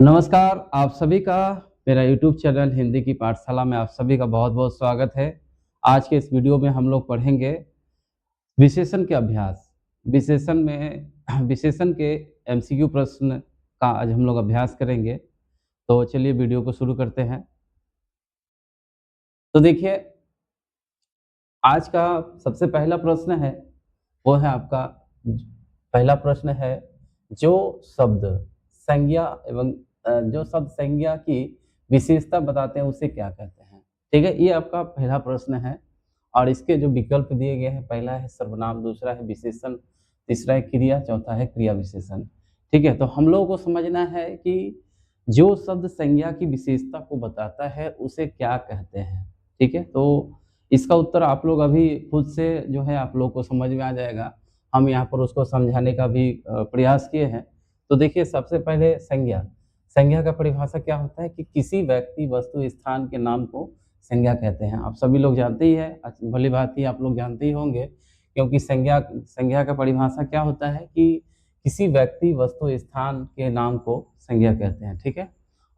नमस्कार, आप सभी का मेरा यूट्यूब चैनल हिंदी की पाठशाला में आप सभी का बहुत-बहुत स्वागत है। आज के इस वीडियो में हम लोग पढ़ेंगे विशेषण के अभ्यास। विशेषण में विशेषण के एमसीक्यू प्रश्न का आज हम लोग अभ्यास करेंगे। तो चलिए वीडियो को शुरू करते हैं। तो देखिए, आज का सबसे पहला प्रश्न है, वो है आपका पहला प्रश्न है, जो शब्द संज्ञा एवं जो शब्द संज्ञा की विशेषता बताते हैं उसे क्या कहते हैं? ठीक है, ये आपका पहला प्रश्न है और इसके जो विकल्प दिए गए हैं, पहला है सर्वनाम, दूसरा है विशेषण, तीसरा है क्रिया, चौथा है क्रिया विशेषण। ठीक है, तो हम लोगों को समझना है कि जो शब्द संज्ञा की विशेषता को बताता है उसे क्या कहते हैं? ठीक है, तो इसका उत्तर आप लोग अभी खुद से जो है आप लोग को समझ में आ जाएगा। हम यहाँ पर उसको समझाने का भी प्रयास किए हैं। तो देखिए, सबसे पहले संज्ञा। संज्ञा का परिभाषा क्या होता है कि किसी व्यक्ति, वस्तु, स्थान के नाम को संज्ञा कहते हैं। आप सभी लोग जानते ही हैं, भली-भाँति आप लोग जानते ही होंगे, क्योंकि संज्ञा संज्ञा का परिभाषा क्या होता है कि किसी व्यक्ति, वस्तु, स्थान के नाम को संज्ञा कहते हैं, ठीक है?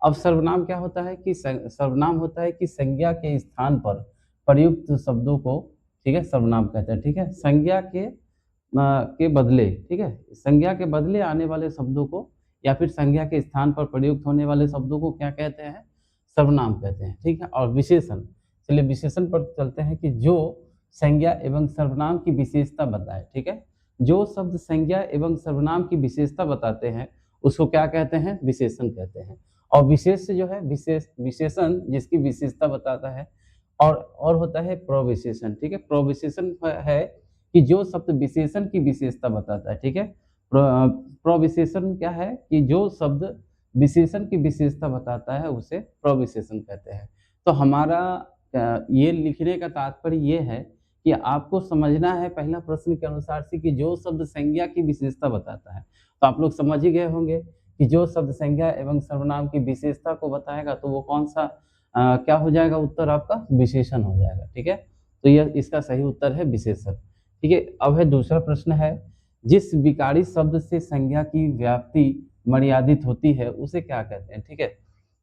अब सर्वनाम क्या होता है कि सर्वनाम होता है कि संज्ञा के स्थान पर प्रयुक्त शब्दों को, ठीक है, सर्वनाम कहते हैं, ठीक है? संज्ञा के बदले, ठीक है? संज्ञा के बदले आने वाले शब्दों को या फिर संज्ञा के स्थान पर प्रयुक्त होने वाले शब्दों को क्या कहते हैं? सर्वनाम कहते हैं, ठीक है? और विशेषण, चलिए विशेषण पर चलते हैं कि जो संज्ञा एवं सर्वनाम की विशेषता बताए, ठीक है? जो शब्द संज्ञा एवं सर्वनाम की विशेषता बताते हैं, उसको क्या कहते हैं? विशेषण कहते हैं। और विशेष जो है विशेषण जिसकी विशेषता बताता है और होता है प्रविशेषण, ठीक है? प्रविशेषण है कि जो शब्द विशेषण की विशेषता बताता है, ठीक है? प्रविशेषण क्या है कि जो शब्द विशेषण की विशेषता बताता है उसे प्रविशेषण कहते हैं। तो हमारा ये लिखने का तात्पर्य ये है कि आपको समझना है पहला प्रश्न के अनुसार से कि जो शब्द संज्ञा की विशेषता बताता है। तो आप लोग समझ ही गए होंगे कि जो शब्द संज्ञा एवं सर्वनाम की विशेषता को बताएगा तो वो कौन-सा क्या हो जाएगा उत्तर आपका? विशेषण हो जाएगा, ठीक है? तो यह इसका सही उत्तर है विशेषण, ठीक है? अब है दूसरा प्रश्न है, जिस विकारी शब्द से संज्ञा की व्याप्ति मर्यादित होती है, उसे क्या कहते हैं? ठीक है?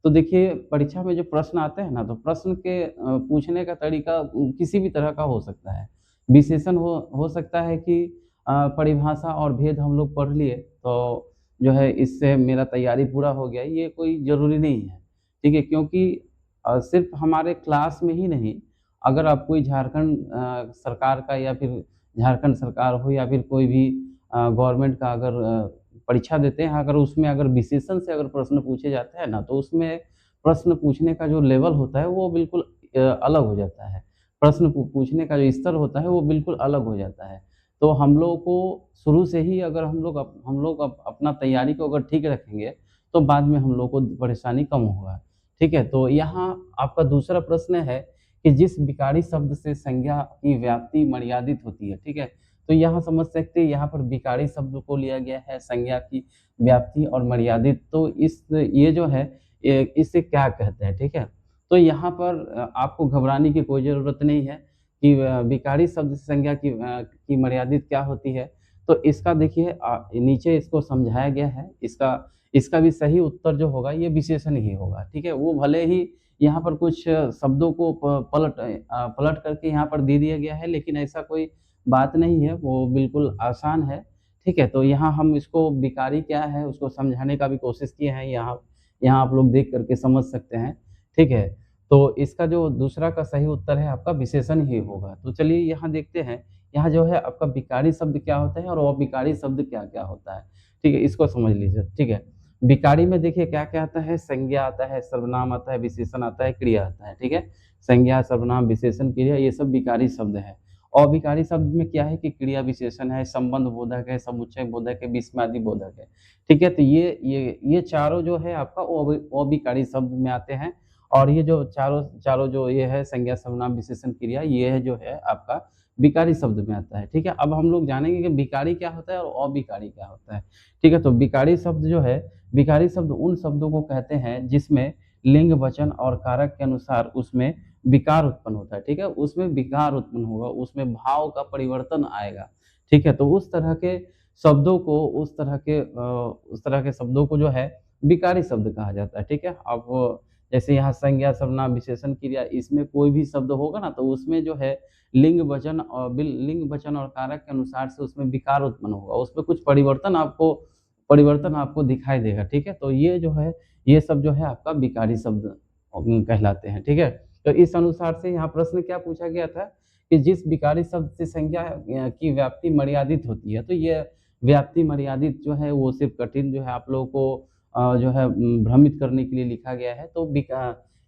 तो देखिए, परीक्षा में जो प्रश्न आते हैं ना, तो प्रश्न के पूछने का तरीका किसी भी तरह का हो सकता है। विशेषण हो सकता है कि परिभाषा और भेद हम लोग पढ़ लिए, तो जो है इससे मेरा तैयारी पूरा हो गया, ये कोई ज़रूरी नहीं है, ठीक है? क्योंकि सिर्फ़ हमारे क्लास में ही नहीं, अगर आप कोई झारखंड सरकार का या फिर झारखंड सरकार हो या फिर कोई भी गवर्नमेंट का अगर परीक्षा देते हैं, अगर उसमें अगर विशेषण से अगर प्रश्न पूछे जाते हैं ना, तो उसमें प्रश्न पूछने का जो लेवल होता है, वो बिल्कुल अलग हो जाता है। प्रश्न पूछने का जो स्तर होता है, वो बिल्कुल अलग हो जाता है। तो हम लोगों को शुरू से ही अगर हम लोग अपना तैयारी को अगर ठीक रखेंगे, तो बाद में हम लोग को परेशानी कम होगा। ठीक है? तो यहाँ आपका दूसरा प्रश्न है कि जिस विकारी शब्द से संज्ञा की व्याप्ति मर्यादित होती है, ठीक है? तो यहाँ समझ सकते हैं, यहाँ पर विकारी शब्द को लिया गया है, संज्ञा की व्याप्ति और मर्यादित, तो ये जो है इसे क्या कहते हैं, ठीक है? तो यहाँ पर आपको घबराने की कोई ज़रूरत नहीं है कि विकारी शब्द से संज्ञा की मर्यादित क्या होती है। तो इसका देखिए नीचे इसको समझाया गया है, इसका इसका भी सही उत्तर जो होगा ये विशेषण ही होगा, ठीक है? वो भले ही यहाँ पर कुछ शब्दों को पलट करके यहाँ पर दे दिया गया है, लेकिन ऐसा कोई बात नहीं है, वो बिल्कुल आसान है, ठीक है? तो यहाँ हम इसको विकारी क्या है उसको समझाने का भी कोशिश किए हैं, यहाँ यहाँ आप लोग देख कर के समझ सकते हैं, ठीक है? तो इसका जो दूसरा का सही उत्तर है आपका विशेषण ही होगा। तो चलिए यहाँ देखते हैं, यहाँ जो है आपका विकारी शब्द क्या होता है और अविकारी शब्द क्या-क्या होता है, ठीक है? इसको समझ लीजिए, ठीक है? विकारी में देखिए क्या-क्या आता है, संज्ञा आता है, सर्वनाम आता है, विशेषण आता है, क्रिया आता है, ठीक है? संज्ञा, सर्वनाम, विशेषण, क्रिया ये सब विकारी शब्द हैं। अविकारी शब्द में क्या है कि क्रिया विशेषण है, संबंध बोधक है, समुच्चय बोधक है, विस्मयादि बोधक है, ठीक है? तो ये चारों जो है आपका अविकारी शब्द में आते हैं और ये जो चारों चारों जो ये है संज्ञा, सर्वनाम, विशेषण, क्रिया ये है जो है आपका विकारी शब्द में आता है, ठीक है? अब हम लोग जानेंगे कि विकारी क्या होता है और अविकारी क्या होता है, ठीक है? तो विकारी शब्द जो है, विकारी शब्द उन शब्दों को कहते हैं जिसमें लिंग, वचन और कारक के अनुसार उसमें विकार उत्पन्न होता है, ठीक है? उसमें विकार उत्पन्न होगा, उसमें भाव का परिवर्तन आएगा, ठीक है? तो उस तरह के शब्दों को उस तरह के शब्दों को जो है विकारी शब्द कहा जाता है, ठीक है। अब जैसे यहाँ संज्ञा, सर्वनाम, विशेषण, क्रिया इसमें कोई भी शब्द होगा ना तो उसमें जो है लिंग, वचन और कारक के अनुसार से उसमें विकार उत्पन्न होगा, उसमें कुछ परिवर्तन आपको दिखाई देगा, ठीक है। तो ये जो है, ये सब जो है आपका विकारी शब्द कहलाते हैं, ठीक है। तो इस अनुसार से यहाँ प्रश्न क्या पूछा गया था कि जिस विकारी शब्द से संज्ञा की व्याप्ति मर्यादित होती है, तो ये व्याप्ति मर्यादित जो है वो सिर्फ़ कठिन जो है आप लोगों को जो है भ्रमित करने के लिए लिखा गया है। तो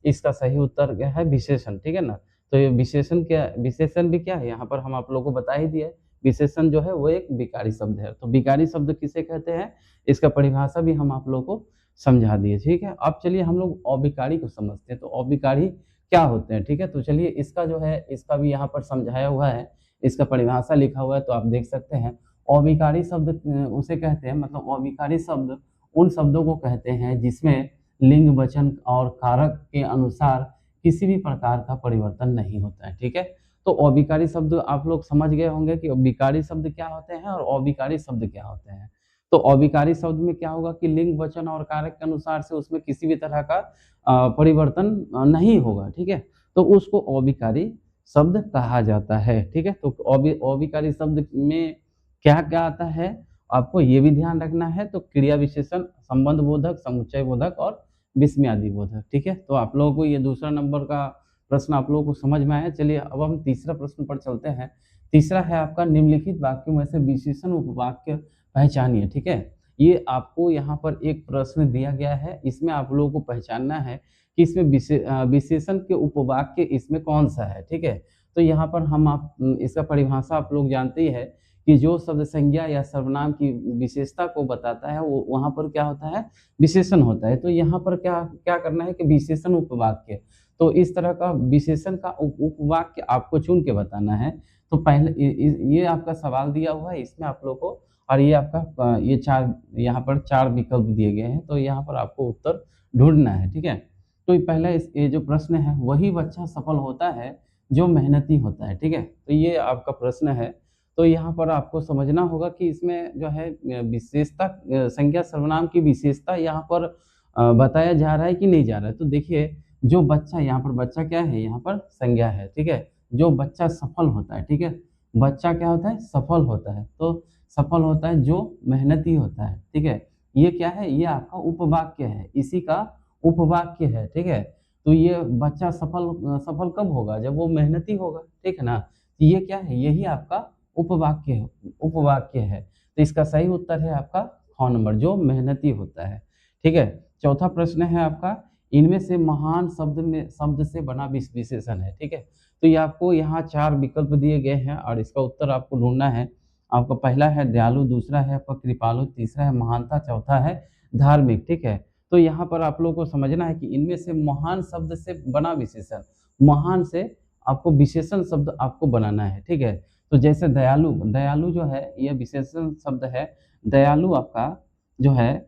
इसका सही उत्तर क्या है? विशेषण, ठीक है ना? तो ये विशेषण भी क्या है? यहाँ पर हम आप लोगों को बता ही दिए। विशेषण जो है वो एक विकारी शब्द है। तो विकारी शब्द किसे कहते हैं? इसका परिभाषा भी हम आप लोगों को समझा दिए, ठीक है। अब चलिए हम लोग अविकारी को समझते हैं। तो अविकारी क्या होते हैं? ठीक है, तो चलिए इसका जो है इसका भी यहाँ पर समझाया हुआ है, इसका परिभाषा लिखा हुआ है तो आप देख सकते हैं। अविकारी शब्द उसे कहते हैं, मतलब अविकारी शब्द उन शब्दों को कहते हैं जिसमें लिंग, वचन और कारक के अनुसार किसी भी प्रकार का परिवर्तन नहीं होता है, ठीक है। तो अविकारी शब्द आप लोग समझ गए होंगे कि विकारी शब्द क्या होते हैं और अविकारी शब्द क्या होते हैं। तो अविकारी शब्द में क्या होगा कि लिंग, वचन और कारक के अनुसार से उसमें किसी भी तरह का परिवर्तन नहीं होगा, ठीक है। तो उसको अविकारी शब्द कहा जाता है, ठीक है। तो अविकारी शब्द में क्या-क्या आता है, आपको ये भी ध्यान रखना है। तो क्रिया विशेषण, संबंध बोधक, समुच्चय बोधक और विस्मयादि बोधक, ठीक है। तो आप लोगों को ये दूसरा नंबर का प्रश्न आप लोगों को समझ में आया। चलिए अब हम तीसरा प्रश्न पर चलते हैं। तीसरा है आपका निम्नलिखित वाक्यों में से विशेषण उपवाक्य पहचानिए, ठीक है। ये आपको यहाँ पर एक प्रश्न दिया गया है, इसमें आप लोगों को पहचानना है कि इसमें विशेषण के उपवाक्य इसमें कौन-सा है, ठीक है। तो यहाँ पर इसका परिभाषा आप लोग जानते ही है कि जो शब्द संज्ञा या सर्वनाम की विशेषता को बताता है, वो वहाँ पर क्या होता है? विशेषण होता है। तो यहाँ पर क्या क्या करना है कि विशेषण उपवाक्य, तो इस तरह का विशेषण का उपवाक्य आपको चुन के बताना है। तो पहले ये आपका सवाल दिया हुआ है, इसमें आप लोग को और ये आपका ये 4 यहाँ पर 4 विकल्प दिए गए हैं, तो यहाँ पर आपको उत्तर ढूँढना है, ठीक है। तो पहला ये जो प्रश्न है, वही बच्चा सफल होता है जो मेहनती होता है, ठीक है। तो ये आपका प्रश्न है। तो यहाँ पर आपको समझना होगा कि इसमें जो है विशेषता संज्ञा सर्वनाम की विशेषता यहाँ पर बताया जा रहा है कि नहीं जा रहा है। तो देखिए, जो बच्चा यहाँ पर बच्चा क्या है? यहाँ पर संज्ञा है, ठीक है। जो बच्चा सफल होता है, ठीक है। बच्चा क्या होता है? सफल होता है। तो सफल होता है जो मेहनती होता है, ठीक है। ये क्या है? ये आपका उपवाक्य है, इसी का उपवाक्य है, ठीक है। तो ये बच्चा सफल कब होगा? जब वो मेहनती होगा, ठीक है ना? तो ये क्या है? यही आपका उपवाक्य है। तो इसका सही उत्तर है आपका ख नंबर, जो मेहनती होता है, ठीक है। चौथा प्रश्न है आपका, इनमें से महान शब्द से बना विशेषण है, ठीक है। तो ये आपको यहाँ 4 विकल्प दिए गए हैं और इसका उत्तर आपको ढूँढना है। आपका पहला है दयालु, दूसरा है आपका कृपालु, तीसरा है महानता, चौथा है धार्मिक, ठीक है। तो यहाँ पर आप लोगों को समझना है कि इनमें से महान शब्द से बना विशेषण, महान से आपको विशेषण शब्द आपको बनाना है, ठीक है। तो जैसे दयालु जो है ये विशेषण शब्द है। दयालु आपका जो है,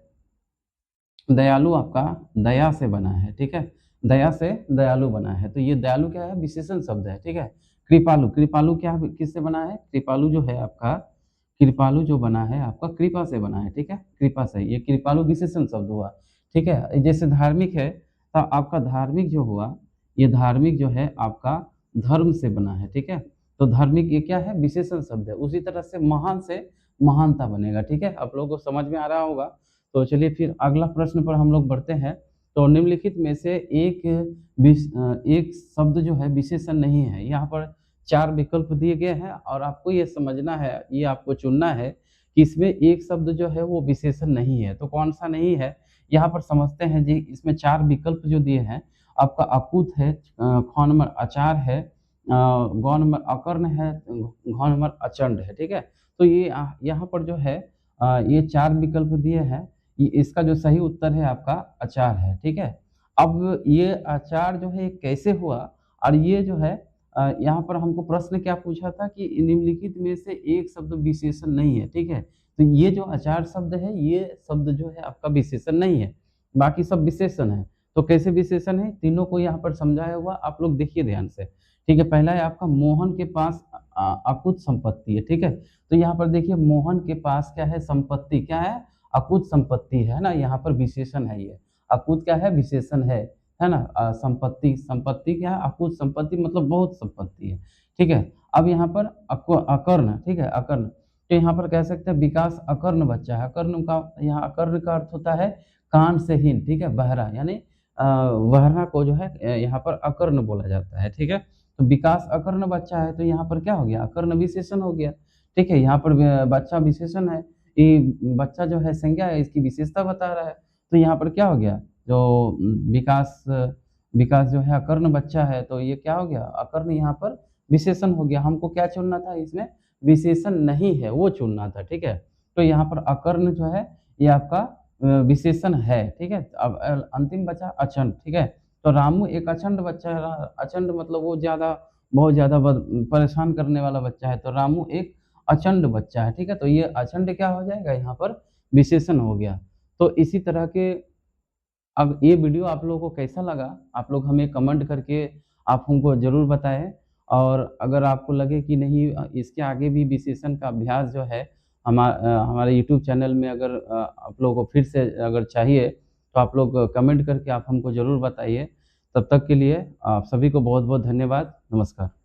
दयालु आपका दया से बना है, ठीक है। दया से दयालु बना है, तो ये दयालु क्या है? विशेषण शब्द है, ठीक है। कृपालु क्या किससे बना है? कृपालु जो है आपका, कृपालु जो बना है आपका कृपा से बना है, ठीक है। कृपा से, ये कृपालु विशेषण शब्द हुआ, ठीक है। जैसे धार्मिक है, तो आपका धार्मिक जो हुआ, ये धार्मिक जो है आपका धर्म से बना है, ठीक है। तो धार्मिक ये क्या है? विशेषण शब्द है। उसी तरह से महान से महानता बनेगा, ठीक है। आप लोगों को समझ में आ रहा होगा। तो चलिए फिर अगला प्रश्न पर हम लोग बढ़ते हैं। तो निम्नलिखित में से एक शब्द जो है विशेषण नहीं है। यहाँ पर 4 विकल्प दिए गए हैं और आपको ये समझना है, ये आपको चुनना है कि इसमें एक शब्द जो है वो विशेषण नहीं है। तो कौन-सा नहीं है? यहाँ पर समझते हैं जी। इसमें 4 विकल्प जो दिए हैं, आपका अकुत है, ख नंबर आचार है, ग नंबर अकर्ण है, घ नंबर अचंड है, ठीक है। तो ये यहाँ पर जो है ये 4 विकल्प दिए हैं। इसका जो सही उत्तर है आपका अचार है, ठीक है। अब ये अचार जो है ये कैसे हुआ और ये जो है यहाँ पर हमको प्रश्न क्या पूछा था कि निम्नलिखित में से एक शब्द विशेषण नहीं है, ठीक है। तो ये जो अचार शब्द है, ये शब्द जो है आपका विशेषण नहीं है, बाकी सब विशेषण है। तो कैसे विशेषण है? तीनों को यहाँ पर समझाया हुआ, आप लोग देखिए ध्यान से, ठीक है। पहला है आपका मोहन के पास अकुत संपत्ति है, ठीक है। तो यहाँ पर देखिए मोहन के पास क्या है? संपत्ति क्या है? अकुत संपत्ति है ना, यहाँ पर विशेषण है ये। अकुत क्या है? विशेषण है ना? संपत्ति, संपत्ति क्या है? अकुत संपत्ति मतलब बहुत संपत्ति है, ठीक है? अब यहाँ पर अकर्ण, ठीक है? अकर्ण, तो यहाँ पर कह सकते हैं विकास अकर्ण बच्चा है। अकर्ण का यहाँ अकर्ण का अर्थ होता है कान से हीन, ठीक है? बहरा यानी बहरा को जो है यहाँ पर अकर्ण बोला जाता है, ठीक है? तो विकास अकर्ण बच्चा है, तो यहाँ पर क्या हो गया? अकर्ण विशेषण हो गया, ठीक है? यहाँ पर बच्चा विशेषण है, ये बच्चा जो है संज्ञा है, इसकी विशेषता बता रहा है। तो यहाँ पर क्या हो गया? जो विकास विकास जो है अकर्ण बच्चा है, तो ये क्या हो गया? अकर्ण यहाँ पर विशेषण हो गया। हमको क्या चुनना था इसमें? विशेषण नहीं है, वो चुनना था, ठीक है? तो यहाँ पर अकर्ण जो है, ये आपका विशेषण है, ठीक है? अब अंतिम बचा अचंड, ठीक है? तो रामू एक अचंड बच्चा है। अचंड मतलब वो बहुत ज़्यादा परेशान करने वाला बच्चा है, तो रामू एक अचंड बच्चा है, ठीक है? तो ये अचंड क्या हो जाएगा? यहाँ पर विशेषण हो गया। तो इसी तरह के अब ये वीडियो आप लोगों को कैसा लगा? आप लोग हमें कमेंट करके आप हमको ज़रूर बताएँ, और अगर आपको लगे कि नहीं इसके आगे भी विशेषण का अभ्यास जो है हमारे यूट्यूब चैनल में अगर आप लोगों को फिर से अगर चाहिए, तो आप लोग कमेंट करके आप हमको ज़रूर बताइए। तब तक के लिए आप सभी को बहुत-बहुत धन्यवाद। नमस्कार।